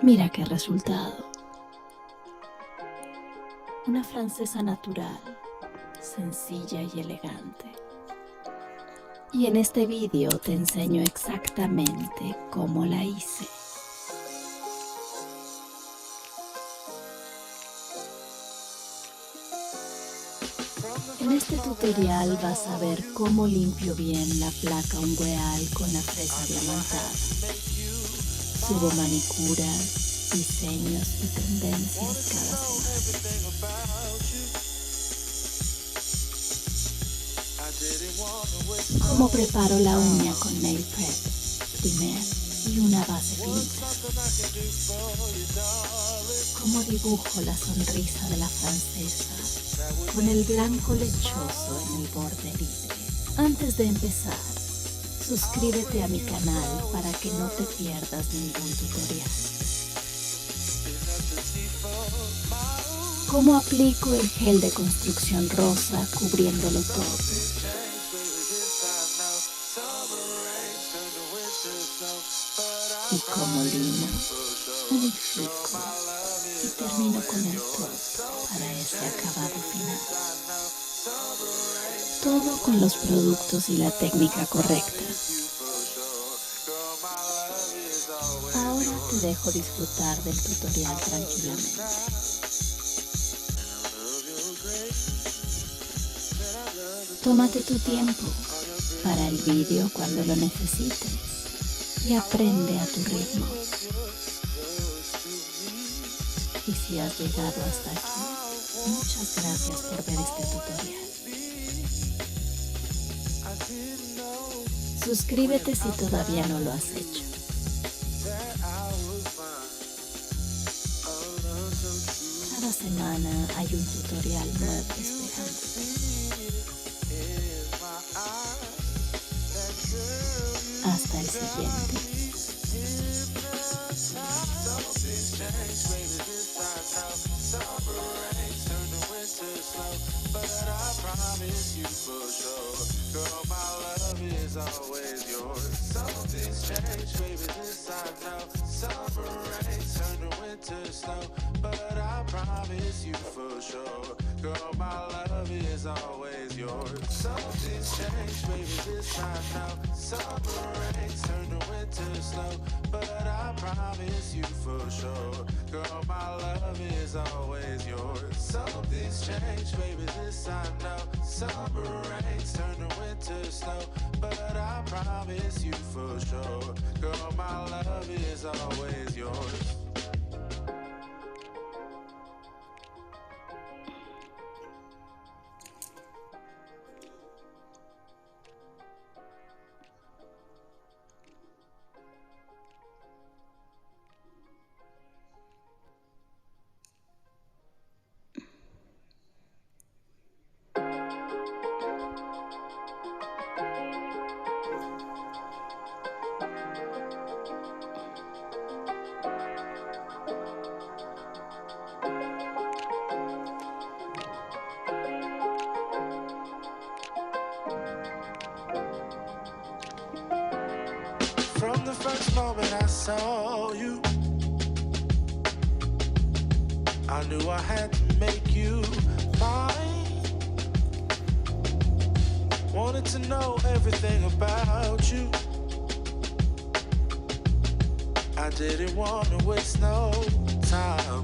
Mira qué resultado. Una francesa natural, sencilla y elegante. Y en este vídeo te enseño exactamente cómo la hice. En este tutorial vas a ver cómo limpio bien la placa ungueal con la fresa diamantada. Subo manicuras, diseños y tendencias cada semana. Cómo preparo la uña con nail prep, primer y una base finita. Cómo dibujo la sonrisa de la francesa con el blanco lechoso en el borde libre. Antes de empezar, suscríbete a mi canal para que no te pierdas ningún tutorial. Cómo aplico el gel de construcción rosa cubriéndolo todo. Y cómo limo, unifico y termino con el todo para ese acabado final. Todo con los productos y la técnica correcta. Ahora te dejo disfrutar del tutorial tranquilamente. Tómate tu tiempo para el vídeo cuando lo necesites y aprende a tu ritmo. Y si has llegado hasta aquí, muchas gracias por ver este tutorial. Suscríbete si todavía no lo has hecho. Cada semana hay un tutorial nuevo esperando. Hasta el siguiente. Always yours. Something's changed, baby, this I know. Summer rain turn to winter snow, but I promise you for sure, girl, my love is always yours. Something's changed, baby, this I know. Summer rain turn to winter snow, but I promise you for sure, girl, my love is always yours. Something's changed, baby, this I know. Summer rain turn to winter snow, but I promise you for sure, girl, my love is always yours. From the first moment I saw you, I knew I had to make you mine. Wanted to know everything about you. I didn't want to waste no time.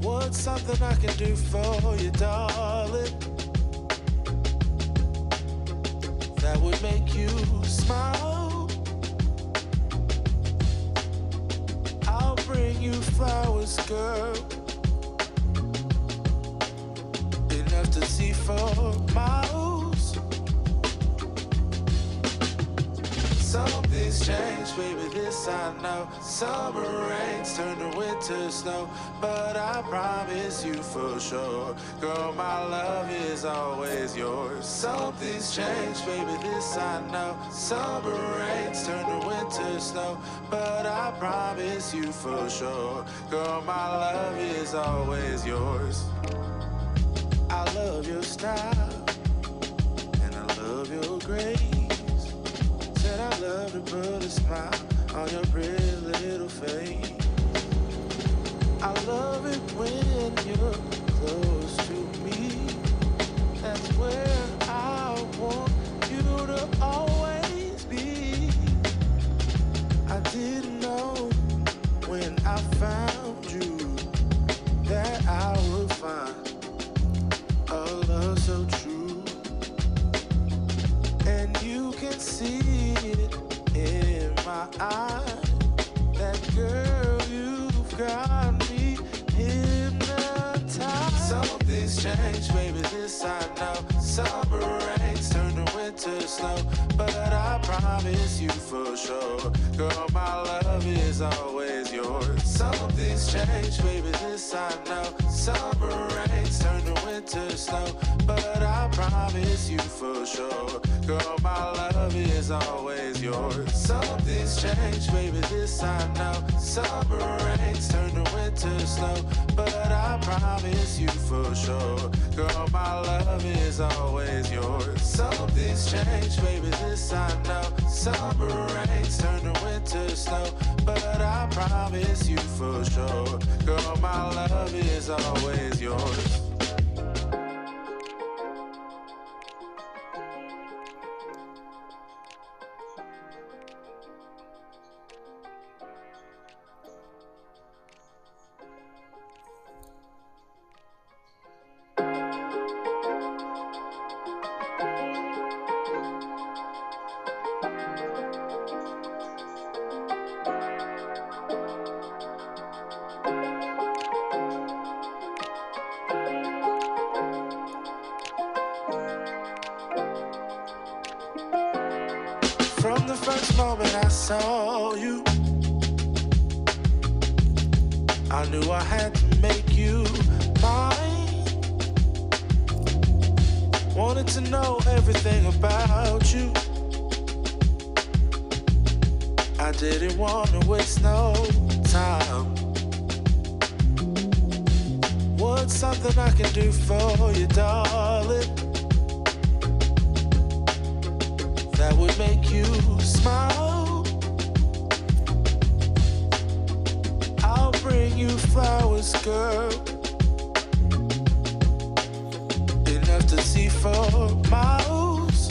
What's something I can do for you, darling, that would make you smile? I'll bring you flowers, girl, enough to see for miles. Something's changed, baby, this I know. Summer rains turn to winter snow, but I promise you for sure, girl, my love is always yours. Something's changed, baby, this I know. Summer rains turn to winter snow, but I promise you for sure, girl, my love is always yours. I love your style, and I love your grace. Said I love to put a smile on your pretty little face. I love it when you're close to me. That's where I want you to always be. I didn't know when I found you that I would find a love so true. And you can see it in my eyes. That girl, you've got me hypnotized. Something's changed, baby, this I know. Summer rains turn to winter snow, but I promise you for sure, girl, my love is always yours. Something's changed, baby, this I know. Summer rains turn to winter snow, but I promise you for sure, girl, my love is always yours. Something's changed, baby, this I know. Summer rains turn to winter snow, but I promise you for sure, girl, my love is always yours. Something's changed, baby, this I know. Summer rains turn to winter snow, but I promise you for sure, girl, my love is always yours. From the first moment I saw you, I knew I had to make you mine. Wanted to know everything about you. I didn't want to waste no time. What's something I can do for you, darling, that would make you smile? I'll bring you flowers, girl, enough to see for miles.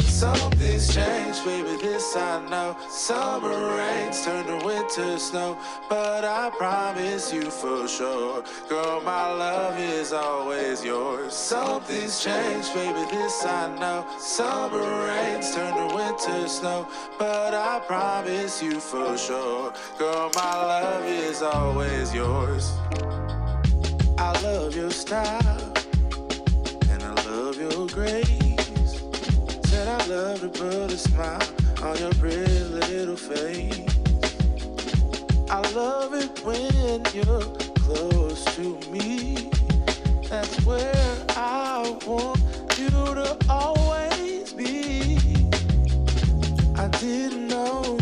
Something's changed, baby, this I know. Summer rains turn to winter snow, but I promise you for sure, girl, my love is always yours. Something's changed, baby, this I know. Summer rains turn to winter snow, but I promise you for sure, girl, my love is always yours. I love your style, and I love your grace. Said I love to put a smile on your pretty little face. I love it when you're close to me. That's where I want you to always be. I didn't know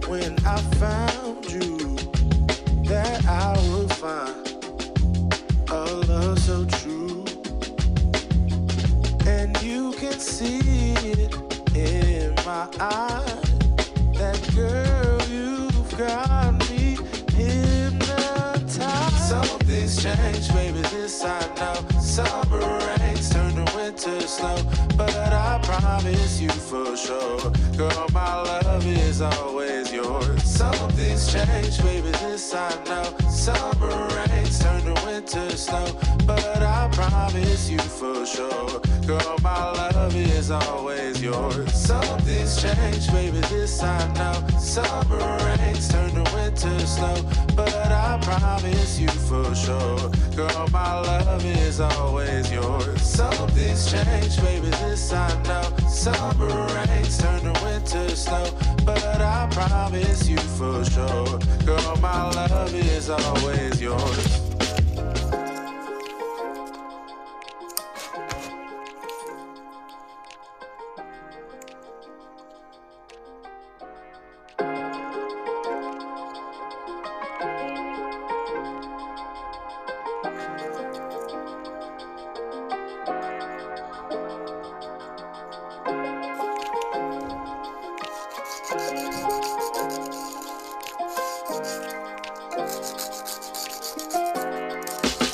when I found you that I would find a love so true. And you can see it in my eyes. That girl, you've got me hypnotized. Something's changed, baby, this I know. Summer rains turn to winter snow, but I promise you for sure, girl, my love is always yours. Something's changed, baby, this I know. Summer rains turn to winter snow, but I promise you for sure, girl, my love is always yours. Something's changed, baby, this I know. Summer rains turn to winter snow, but I promise you for sure, girl, my love is always yours. Something's changed, baby, this I know. Summer rains turn to winter snow, but I promise you for sure, girl, my love is always yours.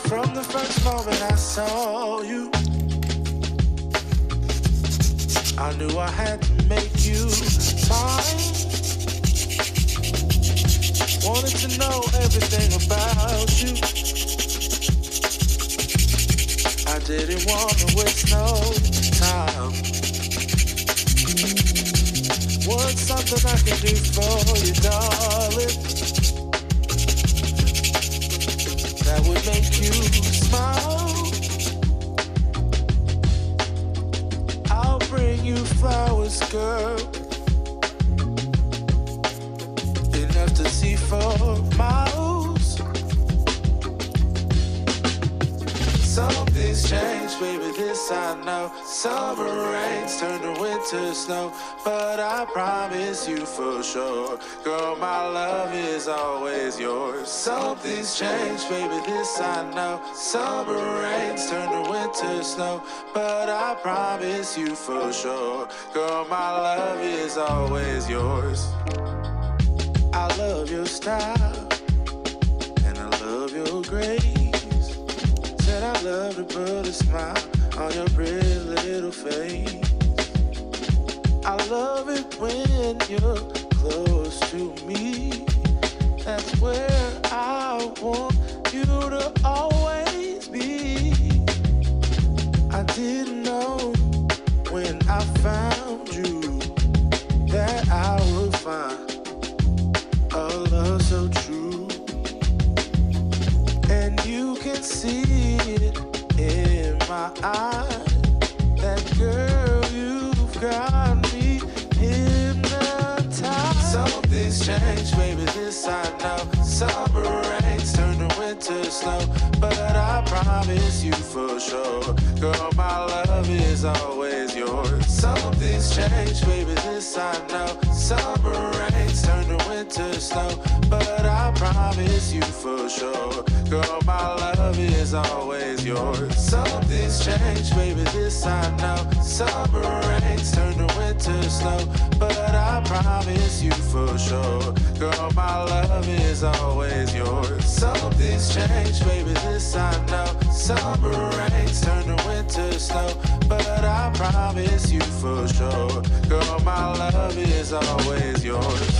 From the first moment I saw you, I knew I had to make you mine. Wanted to know everything about you. I didn't want to waste no time. What's something I can do for you, darling, that would make you smile? I'll bring you flowers, girl, enough to see for miles. Something's changed, baby, this I know. Summer rains turn to winter snow, but I promise you for sure, girl, my love is always yours. Something's changed, baby, this I know. Summer rains turn to winter snow, but I promise you for sure, girl, my love is always yours. I love your style, and I love your grace. Said I love to put a smile on your pretty little face. I love it when you're close to me. That's where I want you to always be. I didn't know when I found you that I would find a love so true. And you can see it in my eyes. That girl, you've got me hypnotized. Something's changed, baby, this I know. Summer rains turn to winter snow, but I promise you for sure, girl, my love is always yours. Something's changed, baby, this I know. Summer rains turn to winter snow, but I promise you for sure, girl, my love is always yours. Something's changed, baby, this I know. Summer rains turn to winter snow, but I promise you for sure, girl, my love is always yours. Something's changed, baby, this I know. Summer rains turn to winter snow, but I promise you for sure, girl, my love is always yours.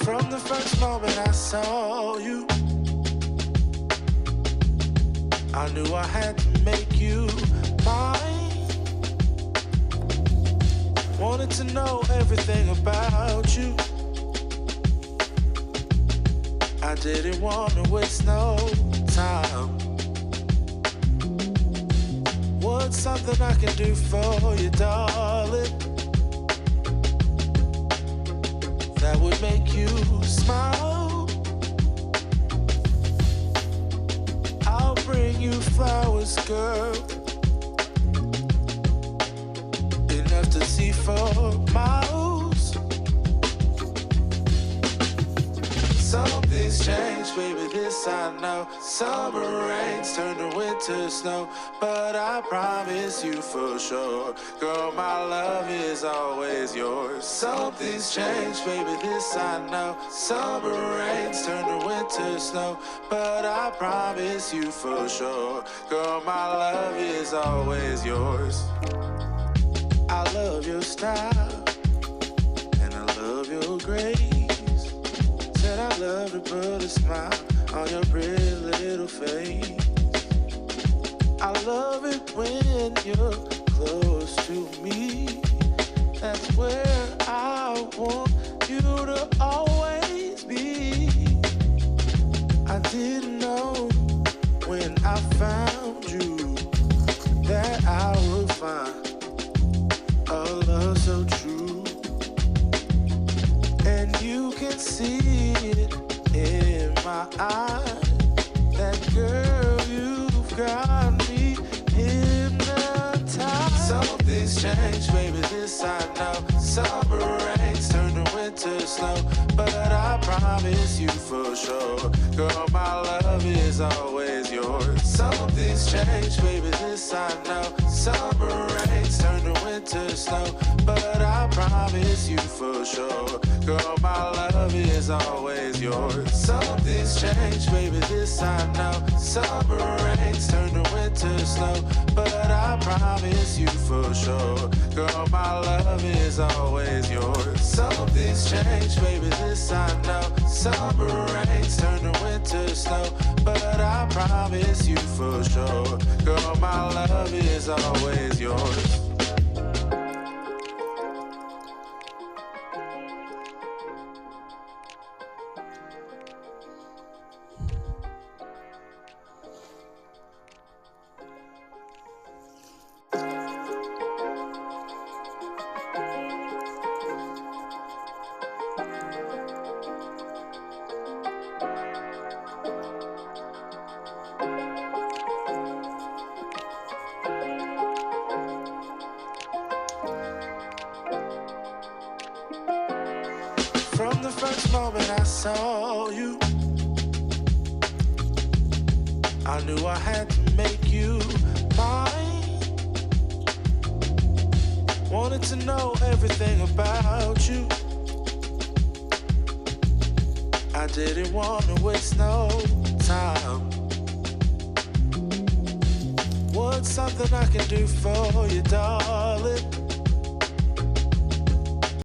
From the first moment I saw you, I knew I had to make you mine. Wanted to know everything about you. I didn't want to waste no time. What's something I can do for you, darling, that would make you smile? I'll bring you flowers, girl, enough to see for miles. Something's changed, baby, this I know. Summer rains turn to winter snow, but I promise you for sure, girl, my love is always yours. Something's changed, baby, this I know. Summer rains turn to winter snow, but I promise you for sure, girl, my love is always yours. I love your style, and I love your grace. Said I love to put a smile on your pretty little face. I love it when you're close to me. That's where I want you to always be. I didn't know when I found you, that I would find a love so true. And you can see it in my eyes. That girl, you've got me hypnotized. Something's changed, baby, this I know. Summer rains turn to winter snow, but I promise you for sure, girl, my love is always yours. Something's changed, baby, this I know. Summer rains turn to winter snow, but I promise you for sure, girl, my love is always yours. Something's changed, baby, this I know. Summer rains turn to winter snow, but I promise you for sure, girl, my love is always yours. Something's changed, baby, this I know. Summer rains turn to winter snow, but I promise you for sure, girl, my love is always yours. From the first moment I saw you, I knew I had to make you mine. Wanted to know everything about you. I didn't want to waste no time. What's something I can do for you, darling?